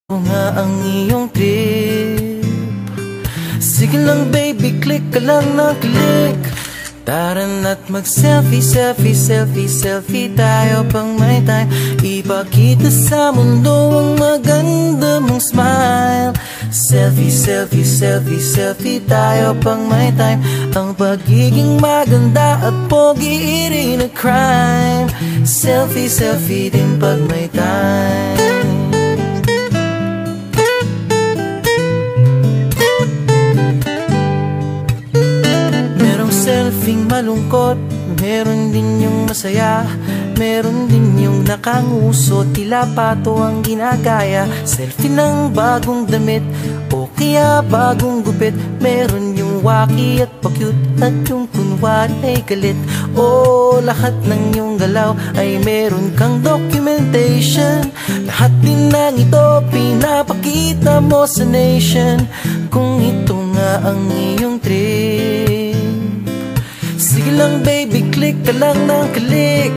O nga ang iyong trip. Sige lang baby, click ka lang ng click. Tara na't mag-selfie, selfie, selfie, selfie tayo pang may time. Ipakita sa mundo ang maganda mong smile. Selfie, selfie, selfie, selfie tayo pang may time. Ang pagiging maganda at pogi rin na crime. Selfie, selfie din pag may time. Selfie malungkot, meron din yung masaya. Meron din yung nakanguso, tila pato ang ginagaya. Selfie ng bagong damit o kaya bagong gupit. Meron yung waki at pa-cute at yung kunwari ay galit. O lahat ng yung galaw ay meron kang documentation. Lahat din ng ito pinapakita mo sa nation. Kung ito nga ang iyong trip, sige lang baby, click ka lang ng click.